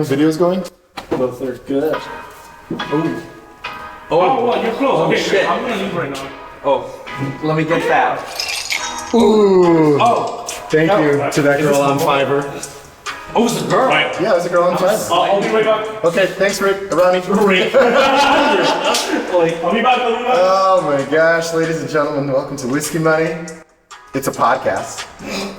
Video's going? Both are good. Oh, you're close. Oh, Okay, shit. I'm gonna leave right now. Oh, let me get that. Ooh! Oh, Thank you to that Is girl this on the- Fiverr. Oh, it's a girl. right. Yeah, it was a girl on Fiverr. I'll be right back. Okay, thanks, Rick. Ronnie. Great. I'll be back. Oh my gosh, ladies and gentlemen, welcome to Whiskey Money. It's a podcast.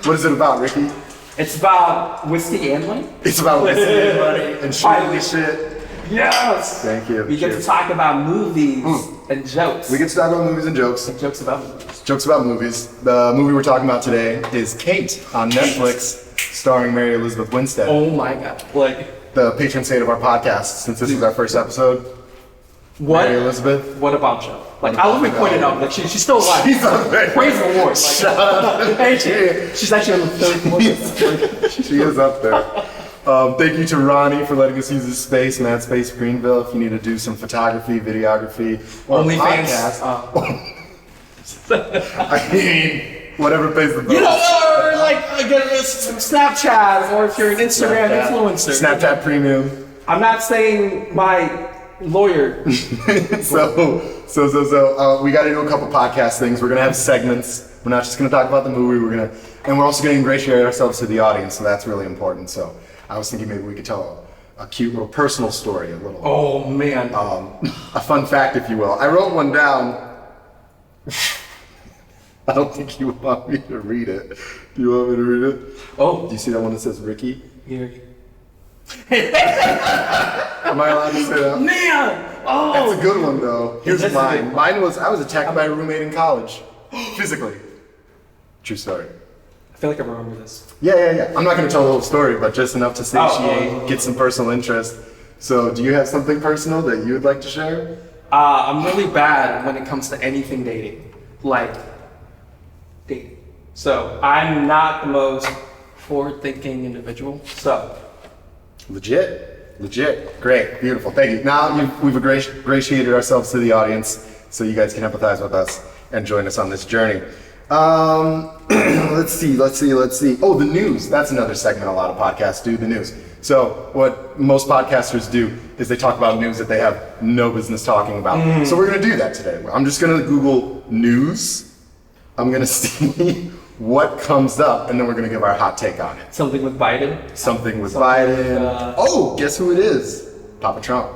What is it about, Ricky? It's about whiskey and money. It's about whiskey and money and shooting shit. Yes. Thank you. We get to talk about movies and jokes. We get to talk about movies and jokes. Jokes about movies. Jokes about movies. The movie we're talking about today is Kate on Netflix, starring Mary Elizabeth Winstead. Oh my god. Like, The patron saint of our podcast, since this is our first episode. what? Mary Elizabeth. What about Joe? Like, let me point it out. Like, she's still alive. She's on there. Praise the Lord. Like, Shut up. hey, she's actually on the third floor. She is up there. Thank you to Ronnie for letting us use his space, Mad Space Greenville. If you need to do some photography, videography, or OnlyFans. I mean, whatever pays the bills. You know, or like some Snapchat, or if you're an Instagram influencer. Snapchat Premium. I'm not saying my lawyer. So we got to do a couple podcast things. We're gonna have segments. We're not just gonna talk about the movie. And we're also gonna ingratiate ourselves to the audience. So that's really important. So I was thinking maybe we could tell a cute little personal story, a little. Oh man. A fun fact, if you will. I wrote one down. I don't think you want me to read it. Do you want me to read it? Oh. Do you see that one that says Ricky? Here. Am I allowed to say that? Man! Oh! That's a good one though. Here's That's mine. good. Mine was, I was attacked by a roommate in college. Physically. True story. I feel like I remember this. Yeah. I'm not going to tell the whole story, but just enough to satiate, get some personal interest. So do you have something personal that you would like to share? I'm really bad when it comes to anything dating. Like, dating. So, I'm not the most forward-thinking individual, so. Legit. Great. Beautiful. Thank you. Now we've ingratiated ourselves to the audience so you guys can empathize with us and join us on this journey. Let's see. Oh, the news. That's another segment a lot of podcasts do, the news. So what most podcasters do is they talk about news that they have no business talking about. So we're going to do that today. I'm just going to Google news. I'm going to see what comes up, and then we're going to give our hot take on it. Something with Biden? Oh, guess who it is? Papa Trump.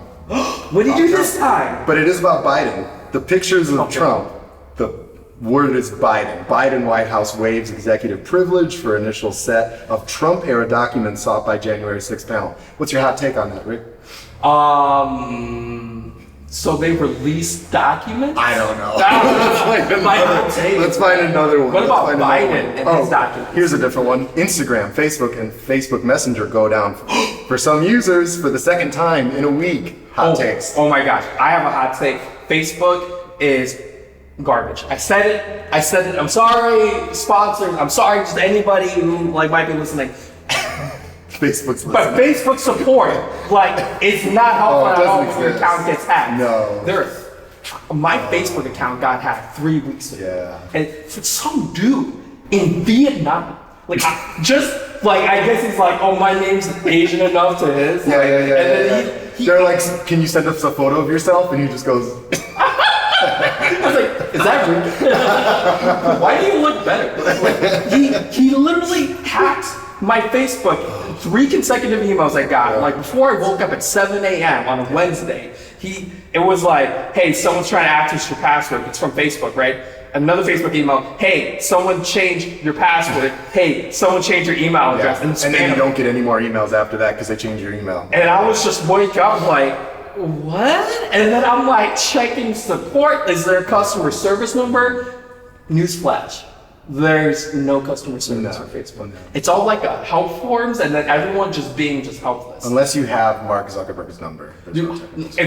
What did you do this time? But it is about Biden. The pictures of Trump, the word is Biden. Biden White House waives executive privilege for initial set of Trump-era documents sought by January 6th panel. What's your hot take on that, Rick? So they released documents? I don't know. Let's find another one. What about Biden and his documents? Here's a different one. Instagram, Facebook, and Facebook Messenger go down for some users for the second time in a week. Hot takes. Oh my gosh, I have a hot take. Facebook is garbage. I said it. I'm sorry, sponsors. I'm sorry to anybody who might be listening. Facebook's listening. But Facebook support, it's not helpful at all if your exist. account gets hacked. No. My Facebook account got hacked 3 weeks ago. Yeah. And for some dude in Vietnam, I guess he's like, oh, my name's Asian enough to his. Yeah. And then They're like, can you send us a photo of yourself? And he just goes. I was like, is that rude? Why do you look better? He literally hacked my Facebook. 3 consecutive emails I got. Before I woke up at 7 a.m. on a Wednesday, it was like, hey, someone's trying to access your password. It's from Facebook, right? Another Facebook email, hey, someone changed your password. Hey, someone changed your email address. Yeah. And then you don't get any more emails after that because they change your email. And I was just wake up what? And then I'm checking support. Is there a customer service number? Newsflash. There's no customer service for Facebook. No. It's all a help forums, and then everyone just being helpless. Unless you have Mark Zuckerberg's number. If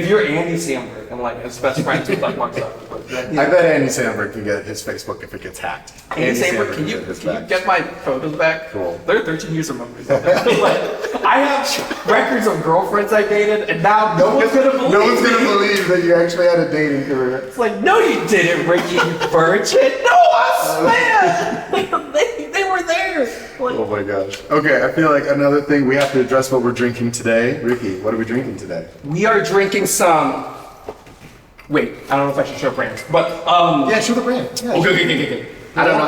you're Andy Samberg and is best friends with Mark Zuckerberg, then, I bet Andy Samberg can get his Facebook if it gets hacked. Andy Samberg, can you get my photos back? Cool. There are 13 user members. I have records of girlfriends I dated, and now no one's gonna believe. No one's gonna believe that you actually had a dating career. It's no, you didn't, Ricky, you virgin. No, I swear. They were there. Oh Oh my gosh. Okay, I feel like another thing we have to address what we're drinking today. Ricky, what are we drinking today? We are drinking some. Wait, I don't know if I should show brands, but Yeah, show the brand. Yeah, Okay. I don't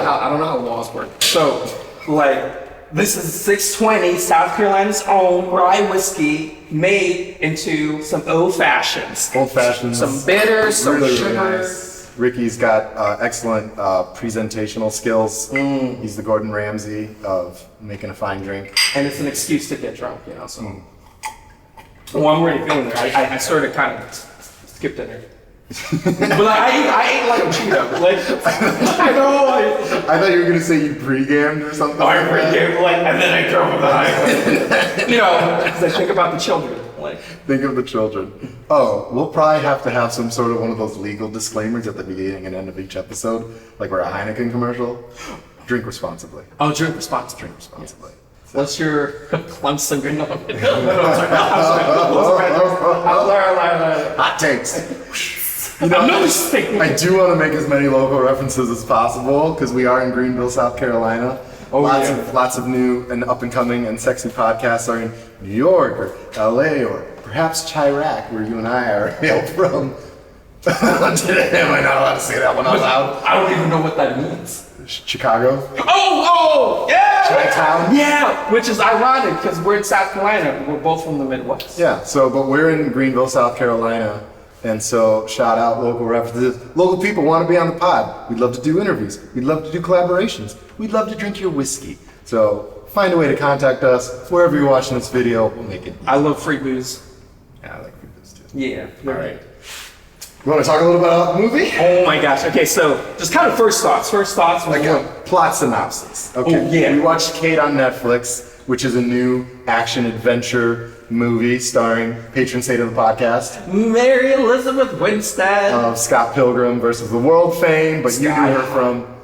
know how laws work. So, like, this is 620 South Carolina's own rye whiskey made into some old fashions. Old fashions. Some bitters, some Really, sugar. really nice. Ricky's got excellent presentational skills. He's the Gordon Ramsay of making a fine drink. And it's an excuse to get drunk, you know. So, well, I'm already feeling it. I sort of kind of skipped dinner. But like, I ate like a Cheeto. Like, I know. I thought you were gonna say you pre-gamed or something. I pre-gamed, like, and then I drove on the highway. You know, because I think about the children. Like, think of the children. Oh, we'll probably have to have some sort of one of those legal disclaimers at the beginning and end of each episode, like we're a Heineken commercial. Drink responsibly. oh, drink responsibly. Drink responsibly. What's your Clemson good number? Hot takes. You know, I'm not thinking. I do want to make as many local references as possible because we are in Greenville, South Carolina. Oh, lots of new and up and coming and sexy podcasts are in New York or LA or perhaps Chirac, where you and I are hailed from. Today, am I not allowed to say that one out loud? I don't even know what that means. Chicago. Oh, yeah! Chi-town? Yeah, which is ironic because we're in South Carolina. We're both from the Midwest. Yeah, but we're in Greenville, South Carolina. And so shout out local references. Local people want to be on the pod. We'd love to do interviews. We'd love to do collaborations. We'd love to drink your whiskey. So find a way to contact us. Wherever you're watching this video, we'll make it easy. I love free booze. Yeah, I like free booze too. Yeah. All right. You want to talk a little bit about the movie? Oh my gosh. Okay, so just kind of first thoughts. First thoughts was Like a plot synopsis. Okay. Oh, yeah. We watched Kate on Netflix, which is a new action adventure movie starring patron saint of the podcast. Mary Elizabeth Winstead. Of Scott Pilgrim versus the world fame, but you knew Sky her High. from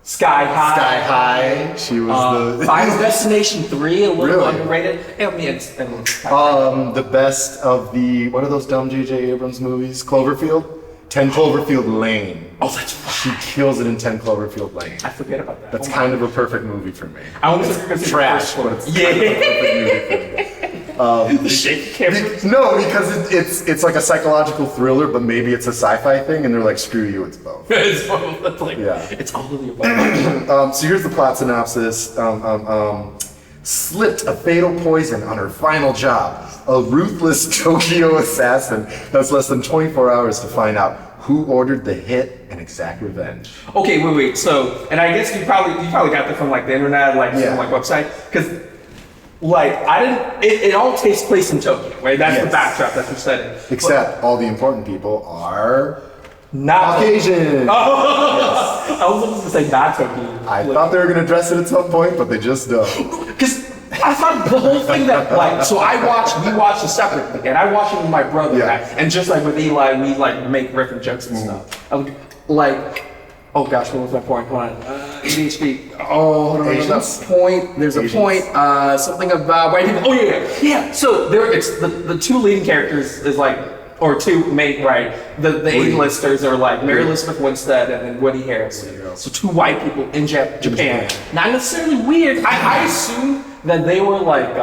Sky High. Sky High. She was the Final Destination 3, a little Really? underrated. I mean, the best of the, what are those dumb J.J. Abrams movies? Cloverfield? 10 Cloverfield Lane. oh, that's right. She kills it in 10 Cloverfield Lane. I forget about that. That's Oh, kind of a perfect movie for me. I almost think it's Trash, but it's kind of a perfect movie for me. the shaky camera. No, because it's like a psychological thriller, but maybe it's a sci-fi thing, and they're like, screw you, it's both. It's both. It's like, Yeah. it's all of the above. So here's the plot synopsis. Slipped a fatal poison on her final job. A ruthless Tokyo assassin has less than 24 hours to find out who ordered the hit and exact revenge. Okay, wait. So, and I guess you probably got that from like the internet, like Yeah. some like website, because like I didn't. It all takes place in Tokyo, right? That's the Yes. backdrop. That's what said it. Except all the important people are Not Caucasian. I was supposed to say not Tokyo. I thought they were gonna address it at some point, but they just don't. Because I thought the whole thing that like, so we watched it separately, and I watched it with my brother, Yeah. and just like with Eli, we like make riffing jokes and stuff. Like, oh gosh, what was my point? Hold on. ADHD. Oh, hold on. There's Asians? a point. There's a Asians. point. Something about white people. Oh yeah. So it's the two leading characters is like, or two main, right? The A-listers are like Mary Elizabeth Winstead and then Woody Harrelson. So two white people in Japan. Not necessarily weird. I assume that they were like,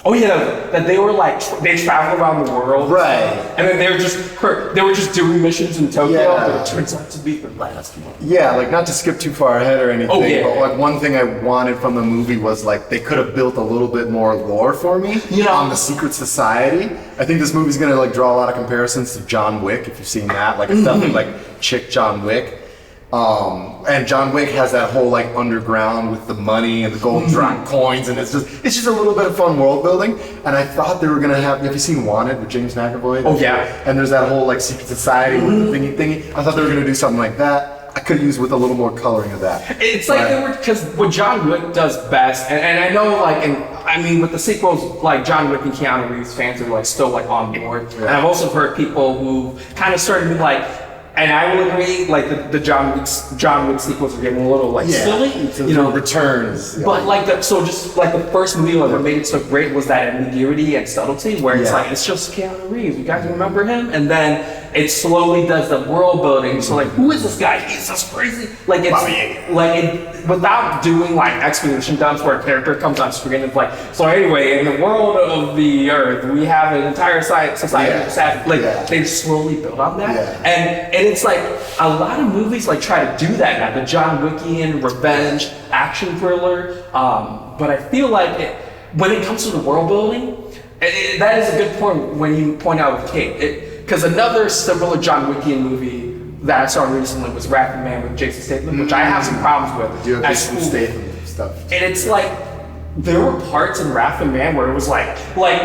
that they were like, they traveled around the world. Right. And then they were just doing missions in Tokyo, Yeah. but it turns out to be the last one. Yeah, like not to skip too far ahead or anything, Oh, yeah. but like one thing I wanted from the movie was like they could have built a little bit more lore for me You know- on the secret society. I think this movie's gonna like draw a lot of comparisons to John Wick, if you've seen that. Like it's definitely like chick John Wick. And John Wick has that whole like underground with the money and the gold drop coins, and it's just a little bit of fun world building. And I thought they were gonna have you seen Wanted with James McAvoy? Oh, yeah. And there's that whole like secret society with the thingy. I thought they were gonna do something like that. I could have used with a little more coloring of that. It's like Right. they were, because what John Wick does best, and I know like, and I mean with the sequels, like John Wick and Keanu Reeves fans are like still like on board. And I've also heard people who kind of started to be like, and I will agree, like the John Wick sequels are getting a little like silly, you know. Returns. Yeah. But like so just like the first movie that made it so great was that ambiguity and subtlety, where it's Yeah. like it's just Keanu Reeves. You guys remember him? And then it slowly does the world building. So like, who is this guy? He's just crazy. Like it's without doing like exposition dumps where a character comes on screen and it's like, so anyway, in the world of the Earth, we have an entire society. They slowly build on that, and it's like a lot of movies like try to do that now. The John Wickian revenge action thriller, but I feel like when it comes to the world building, that is a good point when you point out with Kate. Because another similar John Wickian movie that I saw recently was Rapid Man with Jason Statham, which I have some problems with. Do you have Jason Statham stuff? And it's like, there were parts in Rapid Man where it was like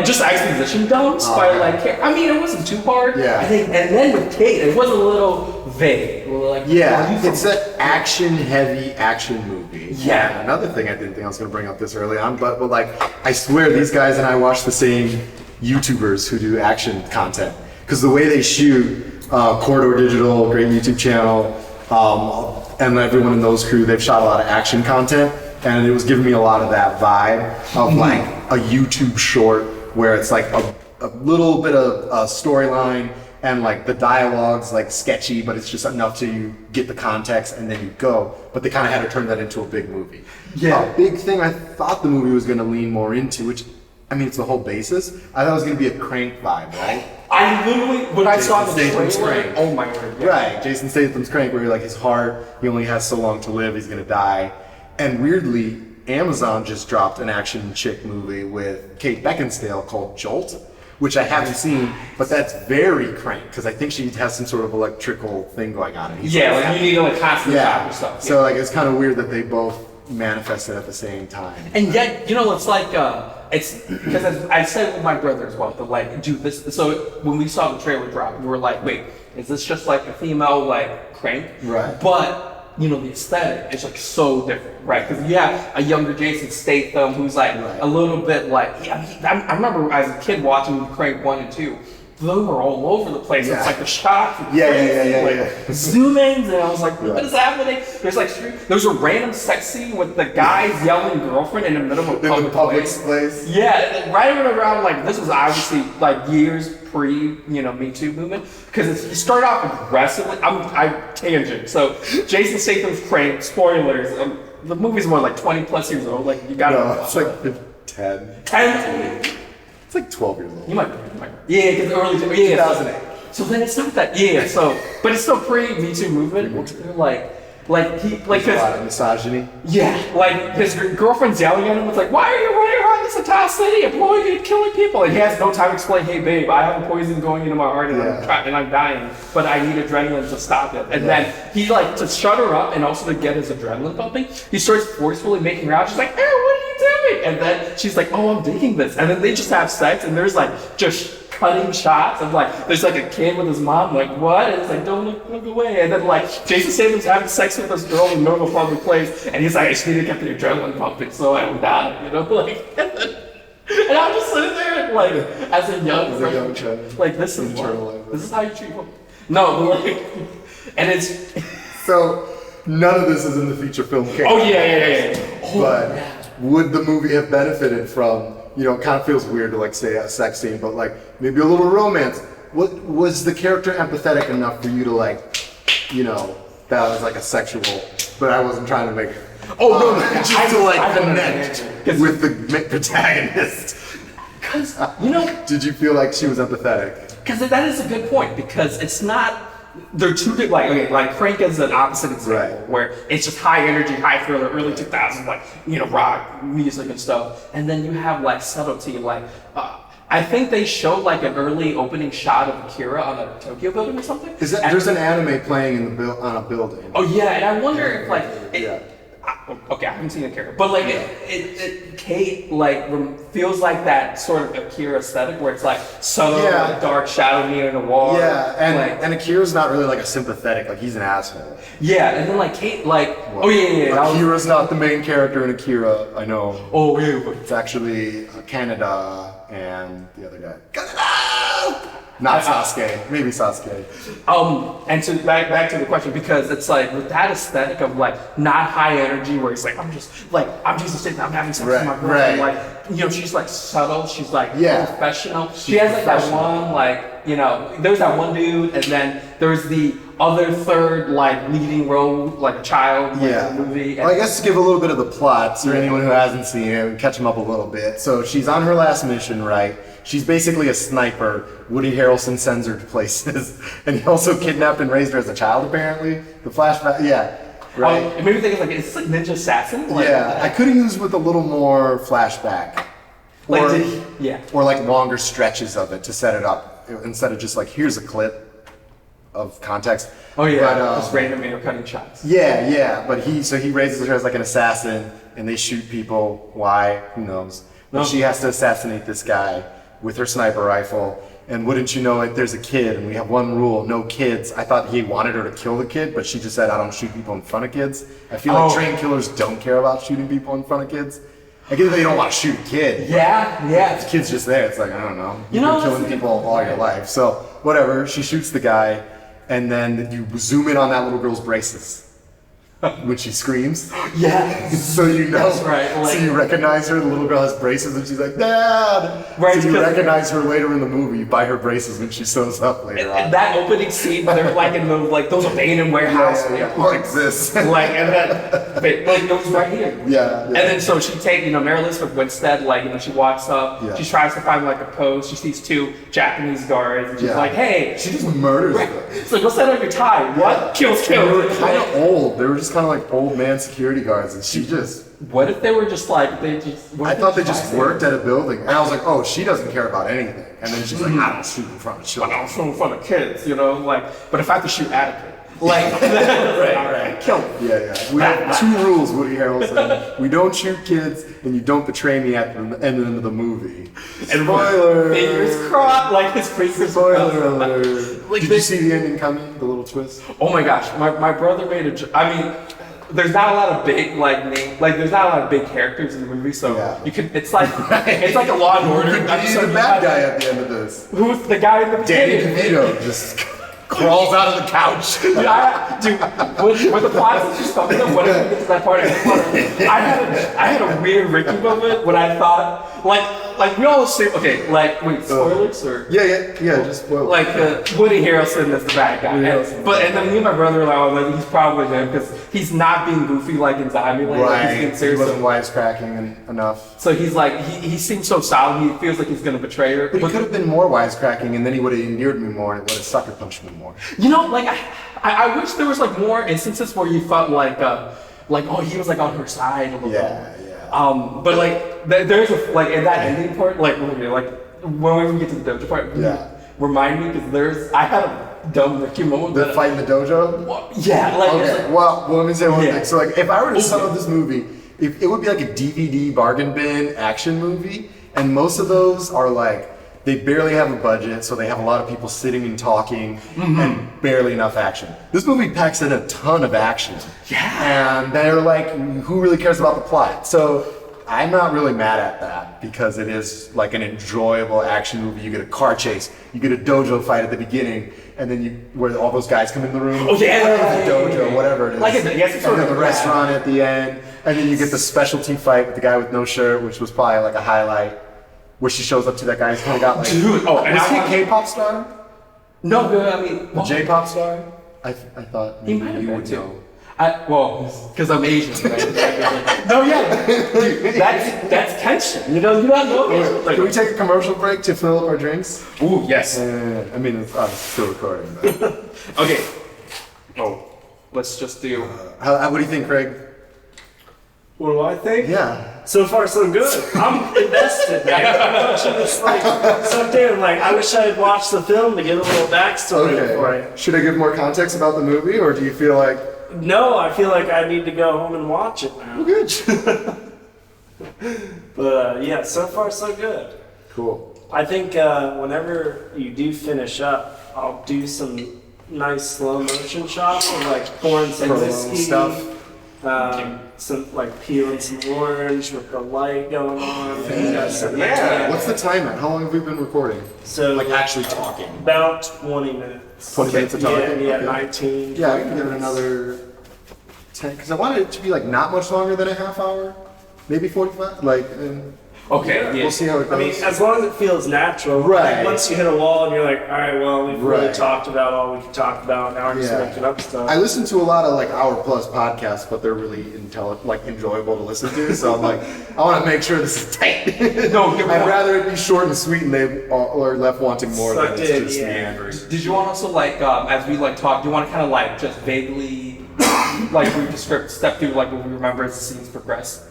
just exposition dumps by I mean, it wasn't too hard. Yeah. I think, and then with Kate, it was a little vague. It's an action-heavy action movie. Yeah. And another thing I didn't think I was going to bring up this early on, but like, I swear these guys and I watch the same YouTubers who do action content. Because the way they shoot, Corridor Digital, great YouTube channel, and everyone in those crew, they've shot a lot of action content. And it was giving me a lot of that vibe of like a YouTube short where it's like a little bit of a storyline and like the dialogue's like sketchy, but it's just enough to you get the context and then you go. But they kind of had to turn that into a big movie. Yeah. A big thing I thought the movie was going to lean more into, which, I mean, it's the whole basis. I thought it was going to be a Crank vibe, right? I literally, when I saw the Statham's trailer, Crank. oh my word. Yeah. Right, Jason Statham's Crank, where like his heart, he only has so long to live, he's going to die. And weirdly, Amazon just dropped an action chick movie with Kate Beckinsale called Jolt, which I haven't seen, but that's very Crank, because I think she has some sort of electrical thing going on. And you need to like constantly stop your stuff. So like it's kind of weird that they both manifested at the same time. And yet, it's like, it's, because I said with my brother as well, but like, do this, so when we saw the trailer drop, we were like, wait, is this just like a female like Crank? Right. But the aesthetic is like so different, right? Because you have a younger Jason Statham who's like a little bit like, I remember as a kid watching Crank 1 and 2, they were all over the place. It's like the shots, zoom-ins, and I was like, what is happening? There's a random sex scene with the guy's yelling girlfriend in the middle of a public place. Yeah, right around like, this was obviously like years pre, Me Too movement, because you start off aggressively. I tangent. So Jason Statham's Crank, spoilers. The movie's more like 20 plus years old. Like you gotta. No, it's like 10. 10. It's like 12 years old. You might be. Yeah, because early 2008. So then it's not that. Yeah. So, but it's still pre Me Too movement. Like he like a lot of misogyny. Yeah, like his girlfriend's yelling at him. It's like, why are you running around this entire city, blowing and killing people? And he has no time to explain. Hey, babe, I have a poison going into my heart and I'm dying, but I need adrenaline to stop it. And then he like to shut her up and also to get his adrenaline pumping. He starts forcefully making her out. She's like, hey, what are you doing? And then she's like, oh, I'm digging this. And then they just have sex, and there's like just cutting shots of like, there's like a kid with his mom, like, what? And it's like, don't look away. And then like, Jason Statham's having sex with this girl in the middle of a public place, and he's like, I just need to get the adrenaline pumping so I don't die, like, and I'm just sitting there like, as a young friend, like, this is how you treat women. No, but like, and it's... So, none of this is in the feature film case. Oh, yeah. But would the movie have benefited from, it kind of feels weird to like say a sex scene, but like maybe a little romance. What was the character empathetic enough for you to like, that was like a sexual, but I wasn't trying to make it. Oh no, just to like connect with the protagonist. Because, Did you feel like she was empathetic? Because that is a good point, because it's not, they're two big, like Crank is an opposite example, where it's just high energy, high thriller, early 2000s, like, rock music and stuff. And then you have like subtlety, like, I think they showed like an early opening shot of Akira on a Tokyo building or something. There's an anime playing on a building. Oh yeah, and I wonder if like, okay, I haven't seen Akira, but like Kate like feels like that sort of Akira aesthetic where it's like subtle, dark shadow near the wall. Yeah, and Akira's not really like a sympathetic, like he's an asshole. Yeah, and then like Kate, like, Akira's not the main character in Akira, I know. Oh yeah, it's actually Canada and the other guy. Canada! Not Sasuke. Maybe Sasuke. And to back to the question, because it's like with that aesthetic of like not high energy, where it's like I'm just sitting, I'm having sex with my girlfriend. Like, you know, she's like subtle, she's like professional. She has like that one, like, you know, there's that one dude, and then there's the other third like leading role, like a child in the movie. Well, I guess to give a little bit of the plot for anyone who hasn't seen it, catch them up a little bit. So she's on her last mission, right? She's basically a sniper. Woody Harrelson sends her to places, and he also kidnapped and raised her as a child. Apparently, the flashback, right. It made me think of like it's like Ninja Assassin. Like, I could have used with a little more flashback, or like longer stretches of it to set it up instead of just like here's a clip of context. Oh yeah, just random intercutting shots. But he raises her as like an assassin, and they shoot people. Why? Who knows? But she has to assassinate this guy with her sniper rifle, and wouldn't you know it, there's a kid, and we have one rule, no kids. I thought he wanted her to kill the kid, but she just said, I don't shoot people in front of kids. I feel like trained killers don't care about shooting people in front of kids. I guess they don't want to shoot a kid. Yeah. The kid's just there, it's like, I don't know. You've been killing people all your life. So, whatever, she shoots the guy, and then you zoom in on that little girl's braces. When she screams, so you know, that's right. Like, so you recognize her. The little girl has braces, and she's like, "Dad!" Right. So you recognize her later in the movie by her braces when she sews up later on. And that opening scene, where they're like in the like those abandoned warehouse, like this, like and then like it was right here. And then so she Mary Elizabeth Winstead, like she walks up, she tries to find like a pose. She sees two Japanese guards, and she's like, "Hey!" She just murders them. It's like, "What's that on your tie?" What? Kills. They were kind of old. They were just kind of like old man security guards, and she just. What if they were just like I thought they just worked at a building, and I was like, oh, she doesn't care about anything. And then she's like, I don't shoot in front of children. I don't shoot in front of kids, like. But if I have to shoot at a kid, like, right, kill them. We have two rules, Woody Harrelson. We don't shoot kids, and you don't betray me at the end of the movie. And spoiler. Fingers crossed, like his fingers. Spoiler alert. Did you see the ending coming? The little twist. Oh my gosh, my brother made there's not a lot of big there's not a lot of big characters in the movie, so you can. It's like a Law and Order. He's the bad guy at the end of this. Who's the guy in the Danny DeVito just crawls out of the couch. When the plot is just coming up, when I get to that part, I had a weird Ricky moment when I thought like we all assume spoilers or just spoilers. Like Woody Harrelson is the bad guy, and then me and my brother-in-law were like, he's probably him because he's not being goofy like in Zombieland. Right, he's being he wasn't wisecracking enough. So he's like he seems so solid. He feels like he's gonna betray her. But he could have been more wisecracking, and then he would have endeared me more, and would have sucker punched me more. I wish there was like more instances where you felt like he was like on her side a little bit. But like there's in that ending part, like when we get to the dojo part, remind me because I had a dumb Ricky moment. The fight in the dojo? Well, let me say one thing. So if I were to sum up this movie, it would be like a DVD bargain bin action movie, and most of those are like, they barely have a budget, so they have a lot of people sitting and talking, and barely enough action. This movie packs in a ton of action. And they're like, who really cares about the plot? So I'm not really mad at that, because it is like an enjoyable action movie. You get a car chase, you get a dojo fight at the beginning, and then where all those guys come in the room. The dojo, whatever it is. And then the restaurant at the end, and then you get the specialty fight with the guy with no shirt, which was probably like a highlight. Where she shows up to that guy who's kind of got like... was he a K-pop star? No, a J-pop star? I thought he might have been too. Because I'm Asian, right? That's tension. You don't know. Can we take a commercial break to fill up our drinks? Ooh, yes. I'm still recording. But. Okay. Let's just do... what do you think, Craig? What do I think? Yeah. So far, so good. I'm invested, man. I'm watching this something I wish I had watched the film to get a little backstory for it. Should I give more context about the movie, or do you feel like... No, I feel like I need to go home and watch it now. Good. But so far, so good. Cool. I think whenever you do finish up, I'll do some nice slow motion shots of pouring some whiskey stuff. Some like peeling some orange with the light going on. Yeah. What's the time at? How long have we been recording? So Like actually talking? about 20 minutes. 20 minutes of talking? Yeah, Okay. 19. Yeah, I can give it another 10, because I wanted it to be like not much longer than a half hour, maybe 45. Like, and Okay, yeah. we'll see how it I mean, goes. as long as it feels natural. Right. Like, once you hit a wall and you're like, all right, well, we've really Right. talked about all we can talk about. Now we're just Yeah. making up stuff. I listen to a lot of like hour plus podcasts, but they're really enjoyable to listen to. So I'm like, I want to make sure this is tight. No, good I'd point. rather it be short and sweet, and they are left wanting more than Sucked it's in, just yeah. meandering. Did you want also like as we like talk? Do you want to kind of like just vaguely like read the script, step through like what we remember as the scenes progress?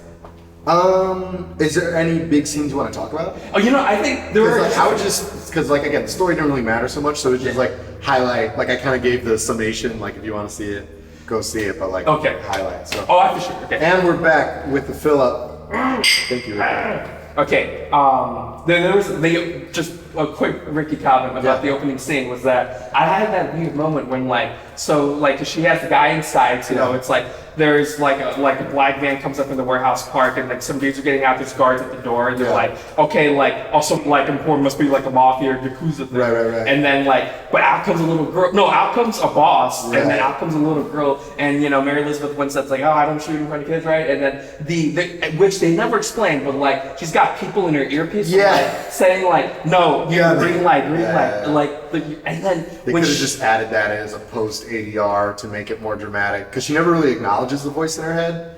Is there any big scenes you want to talk about? Oh, you know, I think there were. Like, I would just, because like again, the story didn't really matter so much, so it's just like highlight. Like I kind of gave the summation. Like if you want to see it, go see it. But like Okay. highlight. So. Oh, I for sure. Okay. And we're back with the fill up. Thank you. Ricky. Okay. There was just a quick Ricky comment about the opening scene was that I had that weird moment when like 'cause she has the guy inside, so, you know, it's like there's like a black van comes up in the warehouse park and like some dudes are getting out, there's guards at the door and they're like, okay, like also like important must be like a mafia or Yakuza thing. Right. And then like, but out comes a little girl. No, out comes a boss, and then out comes a little girl, and you know Mary Elizabeth Winstead's like, oh, I don't shoot in front of kids, right? And then the which they never explained, but like she's got people in her earpiece, like, saying like, no, green light, like, and then They when could have just added that as a post ADR to make it more dramatic, because she never really acknowledges the voice in her head.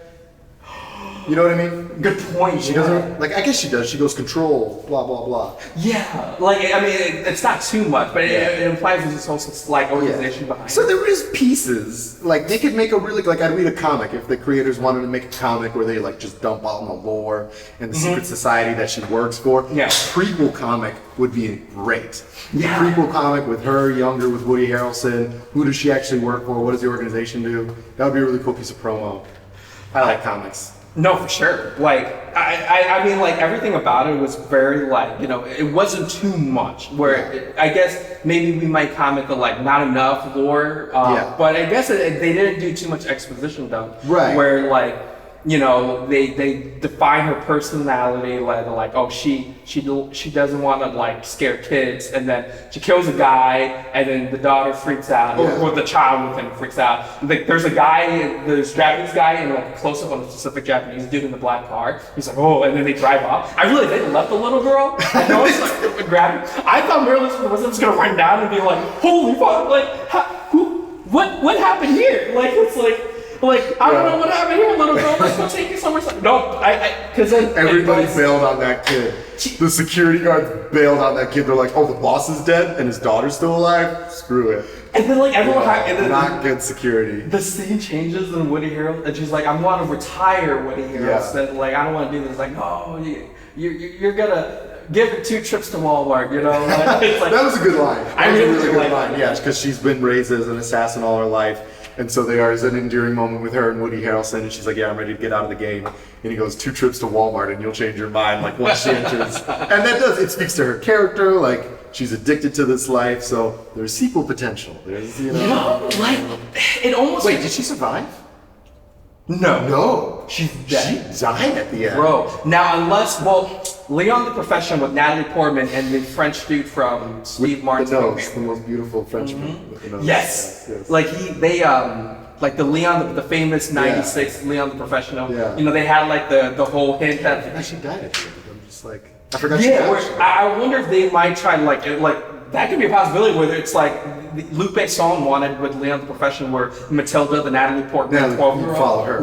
You know what I mean? good point. She doesn't, like, I guess she does. She goes control, blah, blah, blah. Yeah, like I mean, it's not too much, but it implies there's this whole like organization behind. So it. there is pieces, like they could make a really, like I'd read a comic if the creators wanted to make a comic where they like just dump out on the lore and the secret society that she works for. Yeah. Prequel comic would be great. Yeah. Prequel comic with her younger, with Woody Harrelson. Who does she actually work for? What does the organization do? That would be a really cool piece of promo. I like comics. No, for sure. Like, I mean, like, everything about it was very, like, you know, it wasn't too much. Where I guess maybe we might comment that, like, not enough lore. But I guess they didn't do too much exposition, though. Right. Where, like, you know, they define her personality, like, oh, she doesn't want to, like, scare kids. And then she kills a guy, and then the daughter freaks out, or the child within freaks out. Like, there's a guy, there's a Japanese guy, and like a close up on a specific Japanese dude in the black car. He's like, oh, and then they drive off. I really think they left the little girl. And no one's like grab her. I thought Mary Elizabeth was just gonna run down and be like, holy fuck, like, what happened here? Like, it's like, I don't know what happened here, little girl. Let's go take you somewhere. No, because then Everybody bailed on that kid. The security guards bailed on that kid. They're like, oh, the boss is dead and his daughter's still alive? Screw it. And then like everyone, and then Not good security. the scene changes and Woody Harrelson, and she's like, I want to retire Woody Harrelson. Like, I don't want to do this. Like, no, you're gonna give it 2 trips to Walmart, you know? Like, it's like, That was a good line. That was a really good like line. that. Yeah, because she's been raised as an assassin all her life. And so there's an endearing moment with her and Woody Harrelson, and she's like, yeah, I'm ready to get out of the game. And he goes, 2 trips to Walmart and you'll change your mind, like, once she enters. And it speaks to her character, like, she's addicted to this life, so there's sequel potential. There's, you know. you know, like, it almost... Wait, did she survive? No. No. She's dead. She died at the end. Bro, now unless, Leon the Professional with Natalie Portman and the French dude from Steve Martin's The nose, movie. the most beautiful Frenchman with the nose. Yes. Yes. Like like the Leon, the famous 96 Leon the Professional. Yeah. You know, they had like the whole hint that... I she died at the end. I'm just like, I forgot she Yeah, died. where, I wonder if they might try like that could be a possibility where it's like Luc Besson wanted with Leon the Professional, where Matilda, the Natalie Portman, 12-year-old, follow her.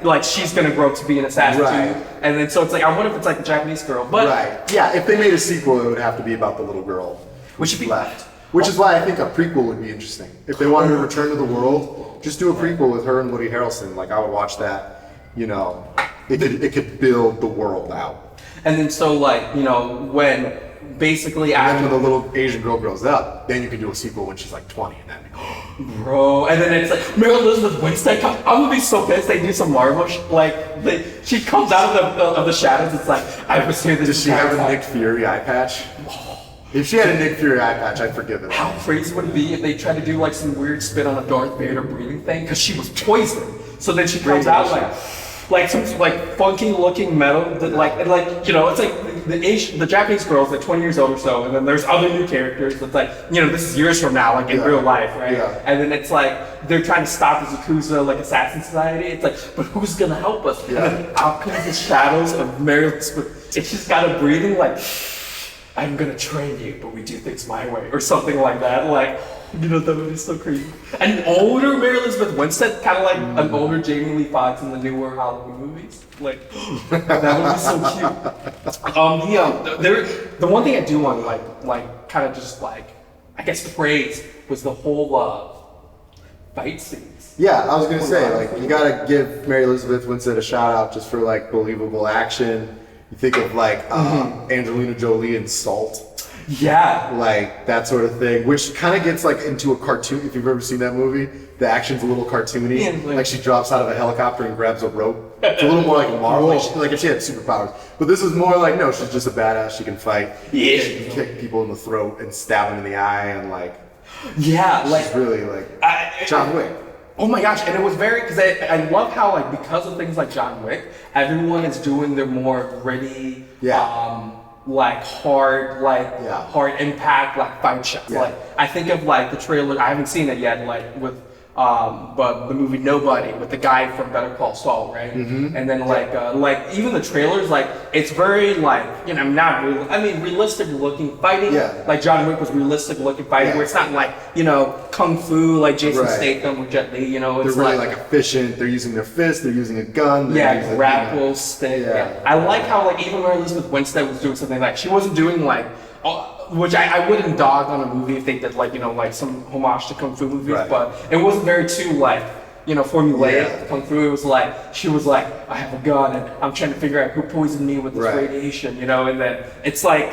like she's gonna grow to be an assassin Right. too, and then so it's like I wonder if it's like the Japanese girl, but Right. Yeah, if they made a sequel, it would have to be about the little girl. Which would be left. Which is why I think a prequel would be interesting. If they wanted to return to the world, just do a prequel with her and Woody Harrelson. Like, I would watch that. You know, it could build the world out. and then so like you know when basically And then after when the little Asian girl grows up, then you can do a sequel when she's like 20, and then bro, and then it's like Mary Elizabeth Winstead comes. I'm gonna be so pissed. They do some Marvel she comes out of the shadows. It's like I was here this does she entire have a time. Nick Fury eye patch? If she had a Nick Fury eye patch, I'd forgive it. How crazy would it be if they tried to do like some weird spin on a Darth Vader breathing thing? Because she was poisoned. So then she comes out like some like funky looking metal that like you know, it's like the Japanese girl's like 20 years old or so, and then there's other new characters that's like, you know, this is years from now, like in real life, right? Yeah. And then it's like they're trying to stop the Yakuza like assassin society. It's like, but who's gonna help us? Yeah. And then out comes the shadows of Mary Elizabeth. It's just got a breathing like, I'm gonna train you, but we do things my way, or something like that. Like, you know, that would be so creepy. An older Mary Elizabeth Winstead, kind of like an older Jamie Lee Foxx in the newer Halloween movies. Like, that would be so cute. The one thing I do want to like, kind of just like, I guess praise was the whole fight scenes. Yeah, I was gonna say, like, you gotta give Mary Elizabeth Winstead a shout out just for like believable action. You think of like Angelina Jolie in Salt. Yeah. Like that sort of thing, which kind of gets like into a cartoon. If you've ever seen that movie, the action's a little cartoony. Yeah, like she drops out of a helicopter and grabs a rope. It's a little more like a Marvel, like if she had superpowers. But this is more like, no, she's just a badass. She can fight. Yeah. She can kick people in the throat and stab them in the eye and like. Yeah, like she's really like John Wick. Oh my gosh, and it was very, because I love how, like, because of things like John Wick, everyone is doing their more gritty, like hard impact, like fight shots. Yeah. Like, I think of like the trailer, I haven't seen it yet, like with but the movie Nobody with the guy from Better Call Saul, right? Mm-hmm. And then like even the trailers, like it's very like, you know, not real. I mean, realistic looking fighting. Yeah. Like John Wick was realistic looking fighting, where it's not like, you know, kung fu like Jason Statham or Jet Li. You know, it's they're really like efficient. They're using their fists. They're using a gun. Grapple, stick. Yeah. I like how like even Mary Elizabeth Winstead was doing something like she wasn't doing like. Which I wouldn't dog on a movie if they did like, you know, like some homage to kung fu movies, but it wasn't very too like, you know, formulaic kung fu. It was like, she was like, I have a gun and I'm trying to figure out who poisoned me with this radiation, you know, and then it's like,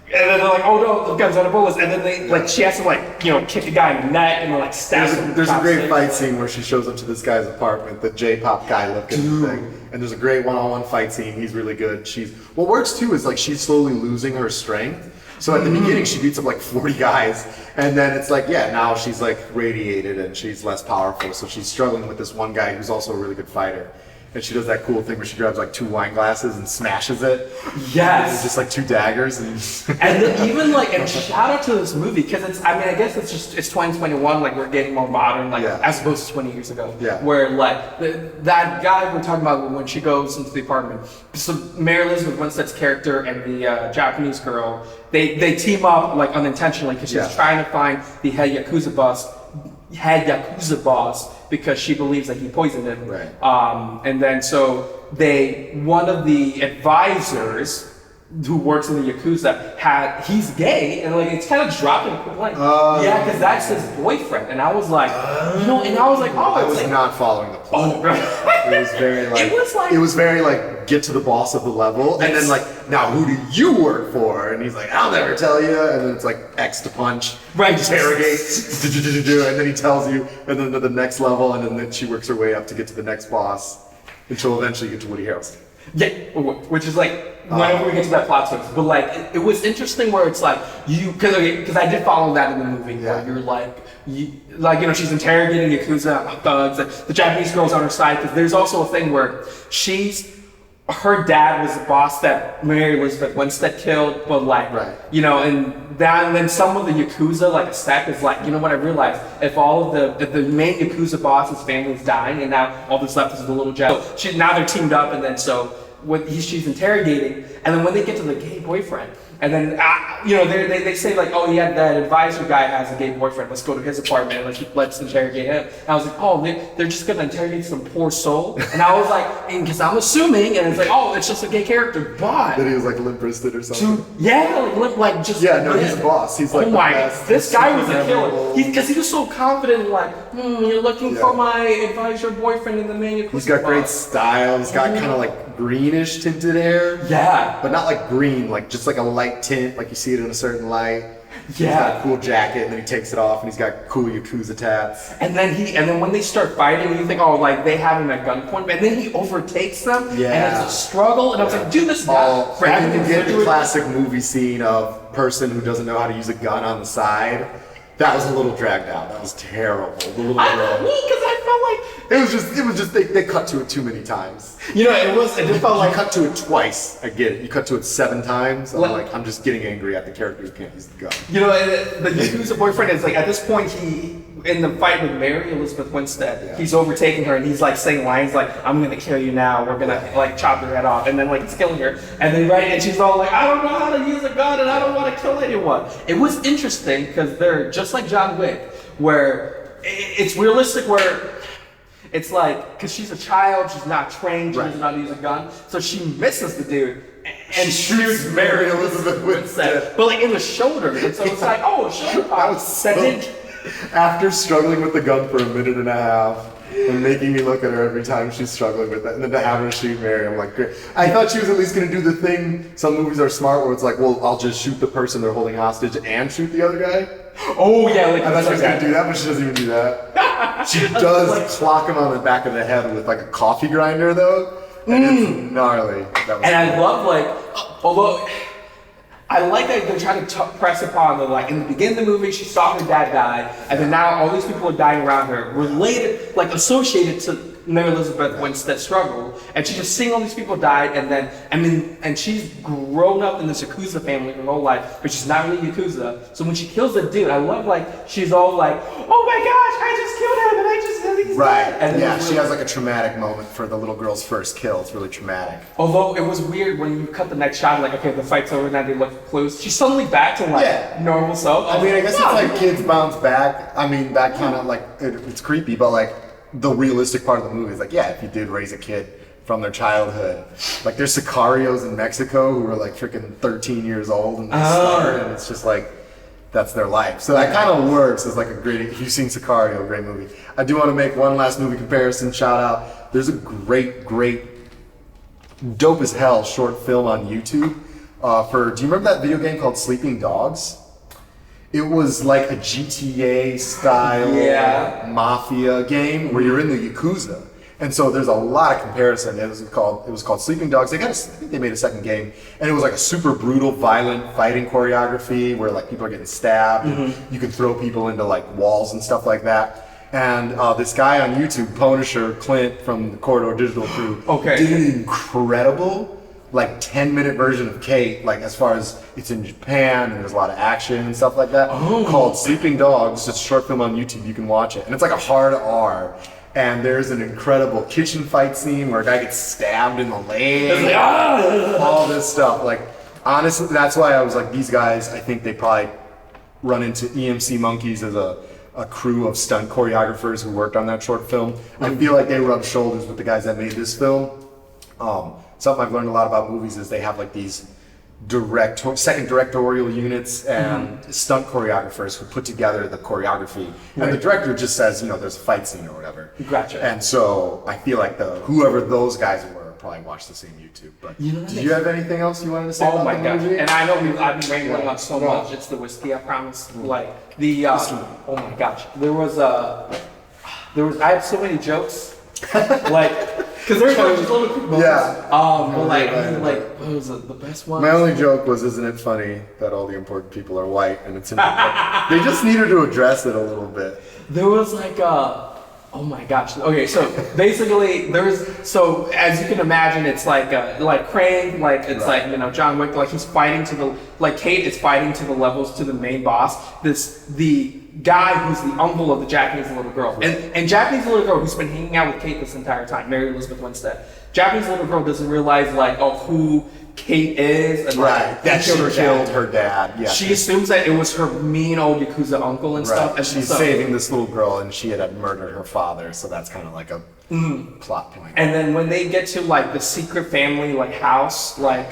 and then they're like, oh no, the gun's out of bullets, and then they like she has to like, you know, kick a guy in the neck and like stab him. There's a great fight scene where she shows up to this guy's apartment, the J-pop guy looking thing. And there's a great one-on-one fight scene. He's really good. What works too is like she's slowly losing her strength. So at the beginning, she beats up like 40 guys, and then it's like, now she's like radiated and she's less powerful. So she's struggling with this one guy who's also a really good fighter. And she does that cool thing where she grabs like 2 wine glasses and smashes it. Yes. It's just like 2 daggers. And then even like, and shout out to this movie, because it's, I mean, I guess it's 2021, like we're getting more modern, like as opposed to 20 years ago. Yeah. Where like, that guy we're talking about when she goes into the apartment, so Mary Elizabeth Winstead's character and the Japanese girl, they team up like unintentionally because she's trying to find the head Yakuza boss because she believes that he poisoned him. Right. And then so one of the advisors who works in the Yakuza he's gay, and like it's kind of dropped in a quick line. Because that's his boyfriend. And I was like, you know, and I was like, I was like, not following the plot. It was very like it was very like get to the boss of the level, and then like, now who do you work for? And he's like, I'll never tell you. And then it's like X to punch, interrogate, and then he tells you, and then to the next level, and then she works her way up to get to the next boss until eventually you get to Woody Harrelson. Yeah, which is like whenever we get to that plot twist, but like it was interesting where it's like because I did follow that in the movie where you're like you know, she's interrogating Yakuza thugs, the Japanese girl's on her side, because there's also a thing where her dad was the boss that Mary Elizabeth Winstead killed, but like, you know, and then some of the Yakuza, like a sect, is like, you know what, I realized if the main Yakuza boss's family's dying, and now all that's left is the little Jack. So now they're teamed up, and then so she's interrogating, and then when they get to the gay boyfriend, and then you know, they say like, oh yeah, that advisor guy has a gay boyfriend, let's go to his apartment and let's interrogate him. And I was like, oh, they're just gonna interrogate some poor soul. And I was like, because I'm assuming, and it's like, oh, it's just a gay character, but then he was like limp-wristed or something. He's a boss. He's like, oh my, this guy was a killer. Because he was so confident, like, you're looking for my advisor boyfriend in the main. He's got great style. He's got kind of like greenish tinted hair. Yeah, but not like green, like just like a light tint, like you see it in a certain light. He's got a cool jacket, and then he takes it off, and he's got cool Yakuza tats. And then when they start fighting, you think, oh, like they have him at gunpoint, and then he overtakes them, and it's a struggle. And I was like, dude, this guy. You get the classic movie scene of person who doesn't know how to use a gun on the side. That was a little dragged out. That was terrible. The little I girl. mean, because I felt like It was just they cut to it too many times. it just felt You like cut to it twice. I get it. You cut to it 7 times. I'm Like- like, I'm just getting angry at the character who can't use the gun. the Yakuza boyfriend is like at this point he in the fight with Mary Elizabeth Winstead, he's overtaking her and he's like saying lines like, "I'm gonna kill you now. We're gonna like chop your head off," and then like he's killing her, and then and she's all like, "I don't know how to use a gun and I don't want to kill anyone." It was interesting because they're just like John Wick, where it's realistic, where it's like because she's a child, she's not trained, she doesn't know how to use a gun, so she misses the dude. And She shoots Mary Elizabeth Winstead. but like in the shoulder, and so it's like, oh, a shoulder pop. That was so... After struggling with the gun for a minute and a half and making me look at her every time she's struggling with it, and then to have her shoot Mary, I'm like, great. I thought she was at least going to do the thing. Some movies are smart where it's like, well, I'll just shoot the person they're holding hostage and shoot the other guy. Oh yeah, like I thought she was going to do that, but she doesn't even do that. She does clock him on the back of the head with like a coffee grinder though, and it's gnarly. That was And I love although I like that they're trying to press upon the like in the beginning of the movie she saw her dad die, and then now all these people are dying around her, related, like associated to Mary Elizabeth Winstead's struggle, and she's just seeing all these people died, and then and she's grown up in this Yakuza family her whole life, but she's not really Yakuza. So when she kills the dude, I love like she's all like, "Oh my gosh, I just killed him, and I just he's right. dead." And then She has like a traumatic moment for the little girl's first kill. It's really traumatic. Although it was weird when you cut the next shot, like, okay, the fight's over, now they look for clues. She's suddenly back to like normal self. I mean, I guess it's like kids bounce back. I mean, that kind of like, it's creepy, but like the realistic part of the movie is like, yeah, if you did raise a kid from their childhood, like there's sicarios in Mexico who are like freaking 13 years old and they start, and it's just like, that's their life. So that kind of works as like a great, if you've seen Sicario, great movie. I do want to make one last movie comparison, shout out. There's a great, dope as hell short film on YouTube do you remember that video game called Sleeping Dogs? It was like a GTA style mafia game where you're in the Yakuza. And so there's a lot of comparison. It was called Sleeping Dogs. I think they made a second game, and it was like a super brutal, violent fighting choreography where like people are getting stabbed. And you can throw people into like walls and stuff like that. And this guy on YouTube, Punisher Clint from the Corridor Digital crew, did an incredible like 10-minute version of Kate, like as far as it's in Japan and there's a lot of action and stuff like that, called Sleeping Dogs. It's a short film on YouTube, you can watch it. And it's like a hard R. And there's an incredible kitchen fight scene where a guy gets stabbed in the leg. All this stuff. Like, honestly, that's why I was like, these guys, I think they probably run into EMC Monkeys as a crew of stunt choreographers who worked on that short film. I feel like they rub shoulders with the guys that made this film. Something I've learned a lot about movies is they have like these second directorial units and stunt choreographers who put together the choreography, and the director just says, there's a fight scene or whatever. Gotcha. And so I feel like whoever those guys were probably watched the same YouTube. But did you have anything else you wanted to say? Oh about my the gosh! movie? And I know I've been rambling on so much. It's the whiskey, I promise. Like the oh my gosh, I have so many jokes. Like. Because there's like these little quick moments. But like, what was it, the best one? My only joke was, isn't it funny that all the important people are white? And it's they just needed to address it a little bit. There was like oh my gosh. Okay, so basically so as you can imagine, it's like Crane, like it's like John Wick, like he's fighting Kate is fighting to the levels to the main boss. The guy who's the uncle of the Japanese little girl. And Japanese little girl who's been hanging out with Kate this entire time, Mary Elizabeth Winstead. Japanese little girl doesn't realize who Kate is and that she killed her dad. Yeah. She assumes that it was her mean old Yakuza uncle and stuff. And she's saving this little girl, and she had murdered her father, so that's kind of like a plot point. And then when they get to the secret family house, they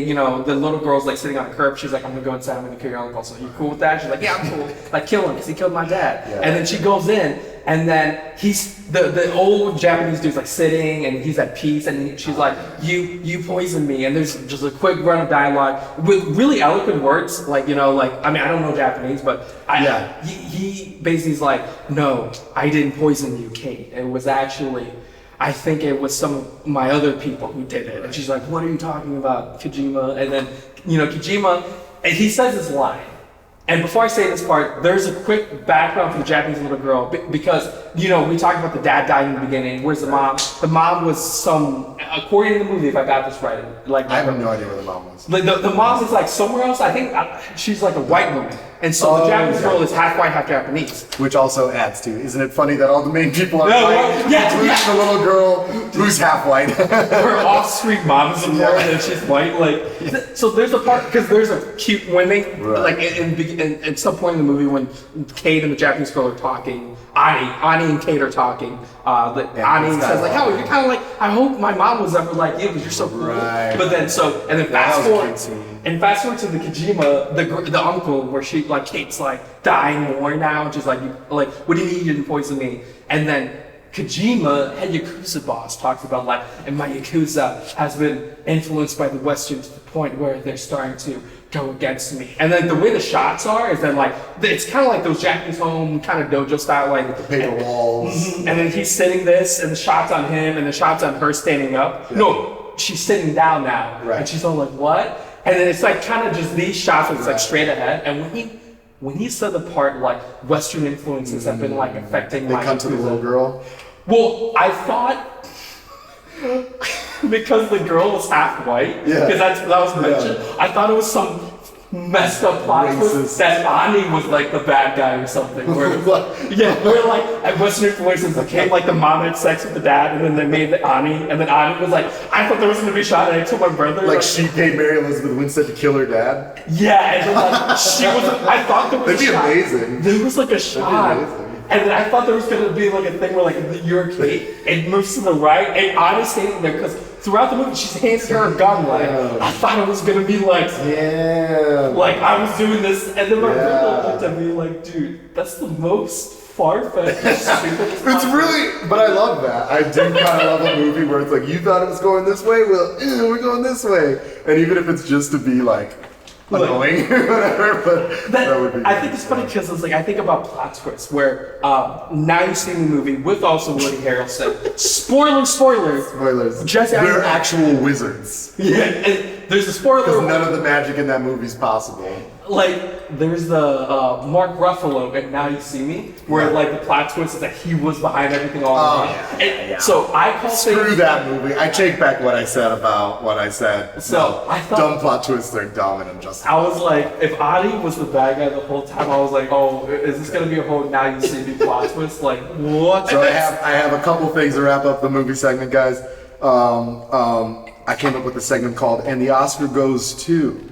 the little girl's sitting on a curb. She's like, "I'm gonna go inside. I'm gonna kill your uncle." So you cool with that? She's like, "Yeah, I'm cool. Kill him because he killed my dad." Yeah. And then she goes in, and then he's the old Japanese dude's sitting, and he's at peace, and she's like, "You poisoned me." And there's just a quick run of dialogue with really eloquent words, I mean, I don't know Japanese, but he basically is like, "No, I didn't poison you, Kate. It was actually, I think it was some of my other people who did it." And she's like, "What are you talking about, Kojima?" And then Kojima, and he says this line, And before I say this part, there's a quick background for the Japanese little girl because, you know, we talked about the dad died in the beginning. Where's the mom? The mom was according to the movie, if I got this right. Like, I have no idea where the mom was. The mom is like somewhere else. I think she's like a white woman. And so the Japanese girl is half white, half Japanese. Which also adds to, isn't it funny that all the main people are No, white, including the little girl who's half white? Her off-screen mom is important and she's white. Like, so there's a part, because there's a cute, when they, like, at some point in the movie when Kate and the Japanese girl are talking, Ani and Kate are talking, Ani says like, oh, you're kind of like, I hope my mom was ever like you because you're so cool. Right. But then, and then fast forward to the Kojima, the uncle, where she, like, Kate's like dying more now, and she's like, what do you mean you didn't poison me? And then Kojima, head Yakuza boss, talks about like, and my Yakuza has been influenced by the Western to the point where they're starting to go against me. And then the way the shots are is that like, it's kind of like those Japanese home kind of dojo style, like the paper walls. And then he's sitting this, and the shots on him, and the shots on her standing up. Yeah. No, she's sitting down now, and she's all like, what? And then it's like kind of just these shots where it's like straight ahead. And when he said the part like Western influences have been like affecting my cut to the little girl. Well, I thought because the girl was half white, because that was mentioned. I thought it was some messed up plot twist that Ani was like the bad guy or something. Where like Western influences became like the mom had sex with the dad, and then they made the Ani, and then Ani was like, I thought there was gonna be a shot, and I told my brother like she paid Mary Elizabeth Winstead to kill her dad. Yeah, and then like she was. I thought there was That'd a shot. That'd be amazing. There was like a shot. And then I thought there was going to be like a thing where like you're Kate, it moves to the right, and Anna's standing there because throughout the movie she's handing her a gun. Like I thought it was going to be like, like I was doing this, and then my brother looked at me like, dude, that's the most far-fetched. It's really, but I love that. I do kind of love a movie where it's like you thought it was going this way, well, we're going this way, and even if it's just to be like. Annoying or whatever, but that would be. I think it's funny because it's like I think about plot twists where Now You See Me movie with also Woody Harrelson. Spoilers. They're actual wizards. Yeah, and there's a spoiler. Because none of the magic in that movie is possible. Like there's the Mark Ruffalo in Now You See Me, where like the plot twist is that he was behind everything all along. So I call screw that movie. I take back what I said about what I said. So I thought dumb plot twists are dumb and unjustified. I was like, if Adi was the bad guy the whole time, I was like, oh, is this gonna be a whole Now You See Me plot twist? Like what? So I have a couple things to wrap up the movie segment, guys. I came up with a segment called "And the Oscar Goes To."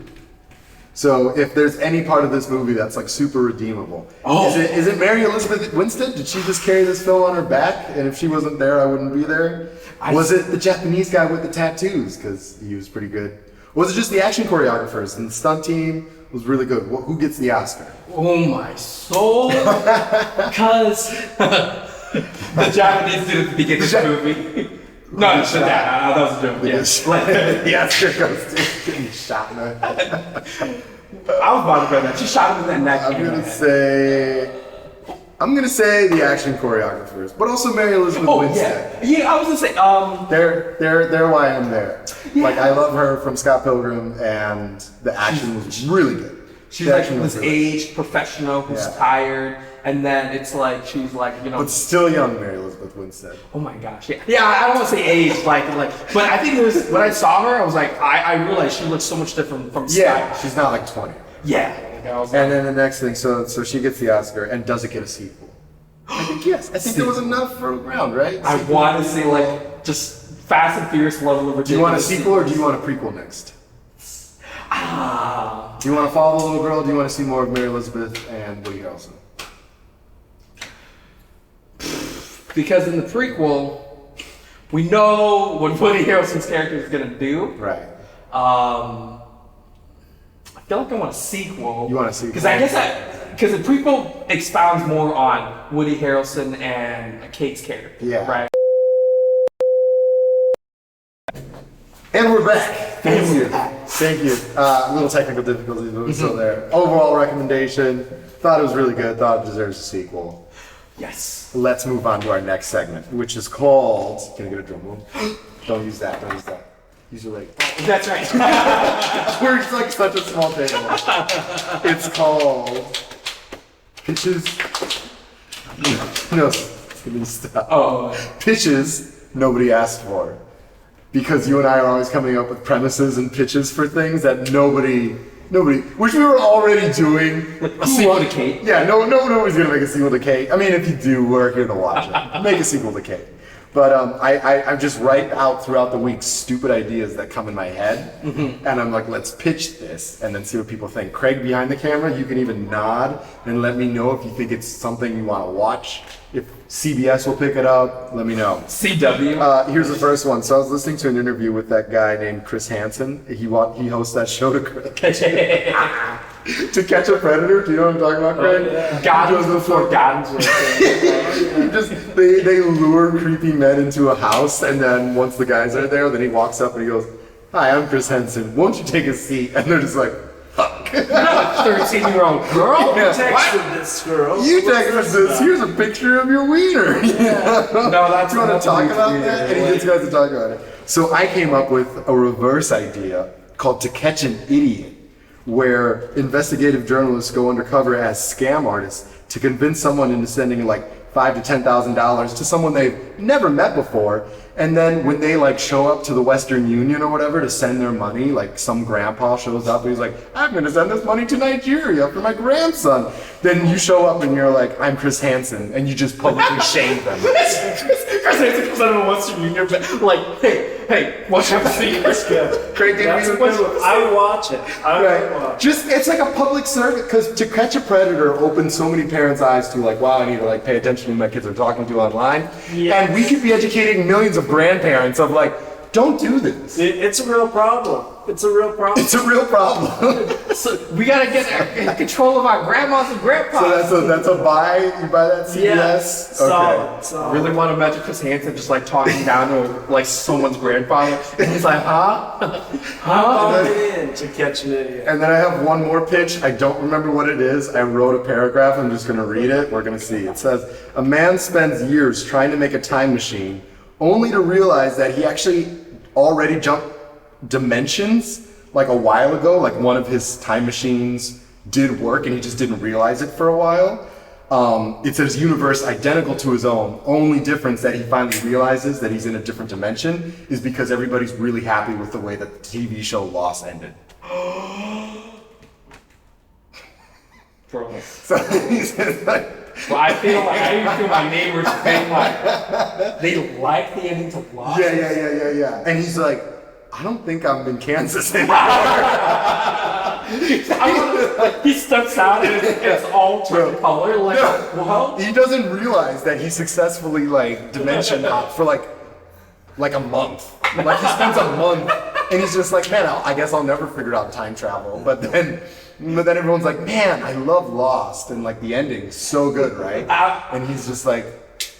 So if there's any part of this movie that's like super redeemable, is it Mary Elizabeth Winstead? Did she just carry this film on her back? And if she wasn't there, I wouldn't be there. Was it the Japanese guy with the tattoos? Because he was pretty good. Was it just the action choreographers and the stunt team was really good? Who gets the Oscar? Oh my soul! Because the Japanese did at the beginning of the movie. No, that was a joke. The Oscar goes to getting shot in the head. I was bothered by that. She shot him in the neck. I'm gonna say the action choreographers, but also Mary Elizabeth Winstead. Yeah, I was gonna say they're why I'm there. Yeah. Like I love her from Scott Pilgrim, and the action was really good. She's like this aged professional who's tired, and then it's like she's like but still young Mary Elizabeth Winstead. Oh my gosh, yeah. I don't want to say aged like, but I think when I saw her, I was like, I realized she looks so much different from Scott. Yeah, she's not like 20. Yeah. And then the next thing, so she gets the Oscar, and does it get a sequel? I think yes. I think there was enough for around, right? I want to see like just Fast and Furious level of ridiculous. Do you want a sequel or do you want a prequel next? Do you want to follow the little girl? Or do you want to see more of Mary Elizabeth and Woody Harrelson? Because in the prequel, we know what Woody Harrelson's character is gonna do. Right. I feel like I want a sequel. You want a sequel? Because I guess because the prequel expounds more on Woody Harrelson and Kate's character. Yeah. Right. And we're back. Thank you. Little technical difficulties, but we're still there. Overall recommendation. Thought it was really good. Thought it deserves a sequel. Yes. Let's move on to our next segment, which is called. Can I get a drum roll? Don't use that. These are like, That's right. we're just like such a small table. It's called pitches. No, please stop. Oh. Pitches nobody asked for. Because you and I are always coming up with premises and pitches for things that nobody, which we were already doing. A sequel to Kate. Yeah, nobody's gonna make a sequel to Kate. I mean, if you do, we're here to watch it. Make a sequel to Kate. But I just write out throughout the week stupid ideas that come in my head, and I'm like, let's pitch this, and then see what people think. Craig, behind the camera, you can even nod and let me know if you think it's something you want to watch. If CBS will pick it up, let me know. CW. Here's the first one. So I was listening to an interview with that guy named Chris Hansen. He hosts that show To Catch a Predator. Do you know what I'm talking about, Craig? Oh, yeah. Gardens before gardens. They lure creepy men into a house, and then once the guys are there, then he walks up and he goes, "Hi, I'm Chris Hansen. Won't you take a seat?" And they're just like, "Fuck." 13-year-old girl? You texted this girl. You texted this. Here's a picture of your wiener. Yeah. No, that's Do you want to talk about that? And he gets guys to talk about it. So I came up with a reverse idea called To Catch an Idiot, where investigative journalists go undercover as scam artists to convince someone into sending like $5,000 to $10,000 to someone they've never met before, and then when they like show up to the Western Union or whatever to send their money, like some grandpa shows up and he's like, "I'm gonna send this money to Nigeria for my grandson." Then you show up and you're like, "I'm Chris Hansen," and you just publicly shame them. Chris Hansen comes out of a Western Union, like, hey, what's up with you? Craig, I would watch it. I would watch. Just it's like a public service, because To Catch a Predator opens so many parents' eyes to like, wow, I need to like pay attention to who my kids are talking to online, Yes. and we could be educating millions of grandparents of like, don't do this. It's a real problem. It's a real problem. It's a real problem. So we gotta get in control of our grandmas and grandpas. So that's a buy. You buy that CBS? Yes. Solid. Really want to imagine Chris Hansen just like talking down to like someone's grandfather, and he's like, huh? I'm in To Catch an Idiot. And then I have one more pitch. I don't remember what it is. I wrote a paragraph. I'm just going to read it. We're going to see. It says, "A man spends years trying to make a time machine only to realize that he actually already jumped dimensions like a while ago. Like one of his time machines did work and he just didn't realize it for a while. It's his universe identical to his own. Only difference that he finally realizes that he's in a different dimension is because everybody's really happy with the way that the TV show Lost ended." Bro. So he says like, Well, I even feel my neighbors saying like they like the ending to Lost. yeah. And he's like, "I don't think I'm in Kansas anymore." He steps out and it's all turned color. Like, well, He doesn't realize that he successfully like dimension hopped for like a month. Like he spends a month and he's just like, "Man, I guess I'll never figure out time travel." But then everyone's like, "Man, I love Lost," and like the ending's so good, right? And he's just like,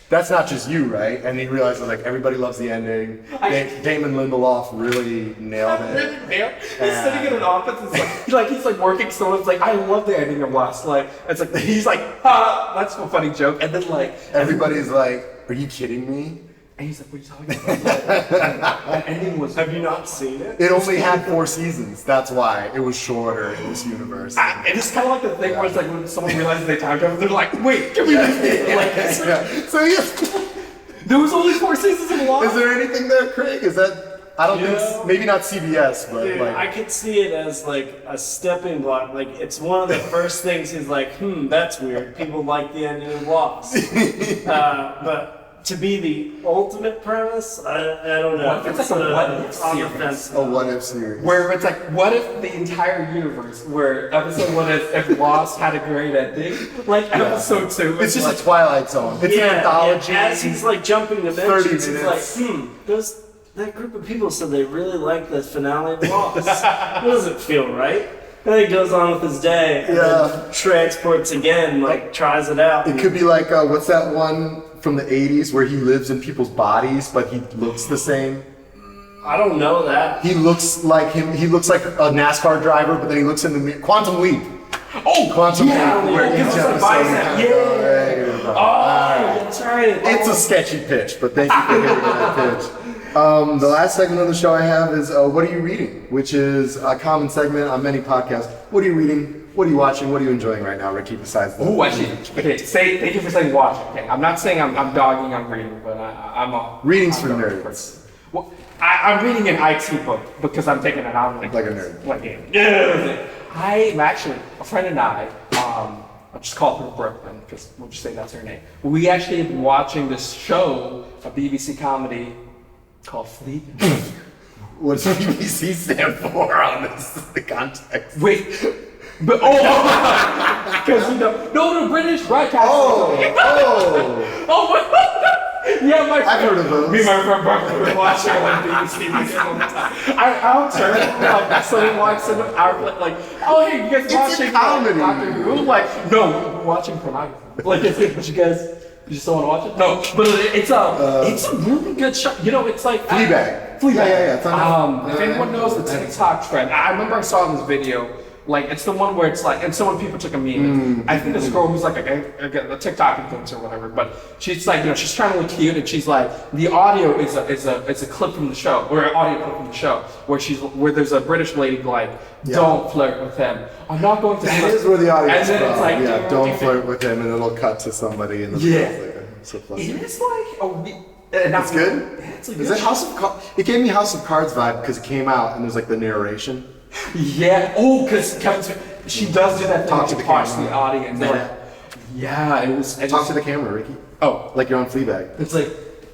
"That's not just you, right?" And he realizes like everybody loves the ending. Damon Lindelof really nailed it. He's sitting in an office. It's like he's like working. Someone's like, "I love the ending of Lost." Like it's like he's like, that's a funny joke. And then like Everybody's like, "Are you kidding me?" and he's like, "What are you talking about?" That ending was. Have you not seen it? It only had 4 seasons. That's why it was shorter in this universe. And it's kind of like the thing where it's like when someone realizes they time travel, they're like, "Wait, can we just like this?" So yes. There was only 4 seasons of Lost. Is there anything there, Craig? Is that I don't think maybe not CBS, but Dude, like I could see it as like a stepping block. Like it's one of the first things he's like, that's weird. People like the ending of Lost. But to be the ultimate premise, I don't know. What if it's like a what-if on the series? fence. a what if series. Where it's like, what if the entire universe, where episode 1 is if Lost had a great ending, like episode 2, It's just like, a Twilight Zone. It's an anthology. As he's like jumping 30 dimensions, he's minutes. like, that group of people said they really liked the finale of Lost. That doesn't feel right. And then he goes on with his day and then transports again, like tries it out. It could be like what's that one from the 80s where he lives in people's bodies but he looks the same? I don't know that. He looks like him. He looks like a NASCAR driver, but then he looks in the mirror. Quantum Leap. oh, Quantum yeah, Leap. Where because each it's a episode bicep, has yeah. a- Oh, that's right. It's a sketchy pitch, but thank you for giving me that pitch. The last segment of the show I have is What Are You Reading? Which is a common segment on many podcasts. What are you reading? What are you watching? What are you enjoying right now, Ricky, besides that? Ooh, actually, okay, thank you for saying watch. Okay, I'm not saying I'm dogging on reading, but I'm a... Reading's for I'm a nerds. person. Well, I'm reading an IT book because I'm taking it out Like a nerd. Yeah. I'm actually, a friend and I, I'll just call her Brooklyn because we'll just say that's her name. We actually have been watching this show, a BBC comedy called Fleet. What does BBC stand for on the context? Wait, but because no, British broadcasting. Oh my. Yeah, I've heard of those. Me and my friend Brooklyn were watching like BBC all the time. I'll turn like someone walks in our like, oh hey, you guys watching comedy. Doctor Who? Like, no, we're watching pornography. Like, but you guys. You just don't want to watch it? No, but it's a really good show. You know, it's like Fleabag. Fleabag. Yeah. It's on if anyone knows the TikTok trend, I remember I saw this video. Like, it's the one where it's like, and so many people took a meme. I think this girl who's like a TikTok influencer or whatever, but she's like, she's trying to look cute, and she's like, the audio is a clip from the show, or an audio clip from the show, where there's a British lady like, don't flirt with him. I'm not going to. That is where the audio is from. It's like, yeah, don't flirt with him, and it'll cut to somebody in the so it is like it's good. Yeah, it's a Is good it House of Cards? It gave me House of Cards vibe because it came out and there's like the narration. Yeah. Oh, because she does do that thing Talk to to the parse camera. the audience. Yeah, it was. Talk to the camera, Ricky. Oh, Like you're on Fleabag. it's like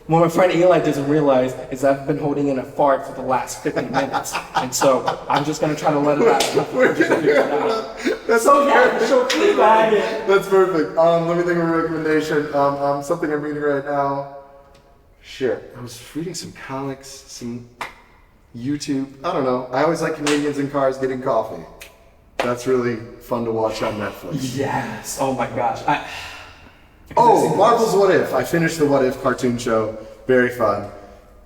what my friend Eli doesn't realize is I've been holding in a fart for the last 50 minutes, and so I'm just gonna try to let it out. We're gonna figure it out. That's So yeah, perfect. show Fleabag. That's perfect. Let me think of a recommendation. Something I'm reading right now. Shit, I was reading some comics, some YouTube. I don't know. I always like Canadians in cars getting coffee. That's really fun to watch on Netflix. Yes. Oh my gosh. Marvel's What If. I finished the What If cartoon show. Very fun.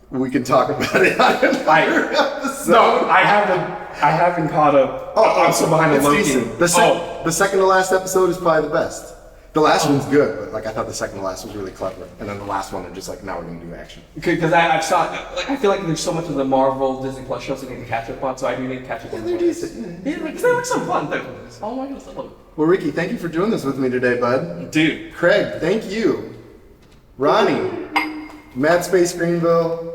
We can talk about it on another episode. No, I haven't caught up. I'm so behind on It's Loki. decent. The second to last episode is probably the best. The last one's good, but like I thought the second to last was really clever, and then the last one, they're just like, now we're gonna do action. Because I feel like there's so much of the Marvel Disney Plus shows I need to catch up on, so I do need to catch up on. They're decent. Yeah, because they look so fun. Oh my goodness, I love it. Well, Ricky, thank you for doing this with me today, bud. Dude. Craig, thank you. Ronnie, Mad Space Greenville.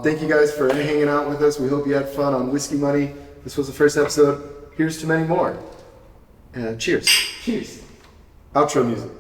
Thank you guys for hanging out with us. We hope you had fun on Whiskey Money. This was the first episode. Here's to many more. Cheers. Cheers. Outro music.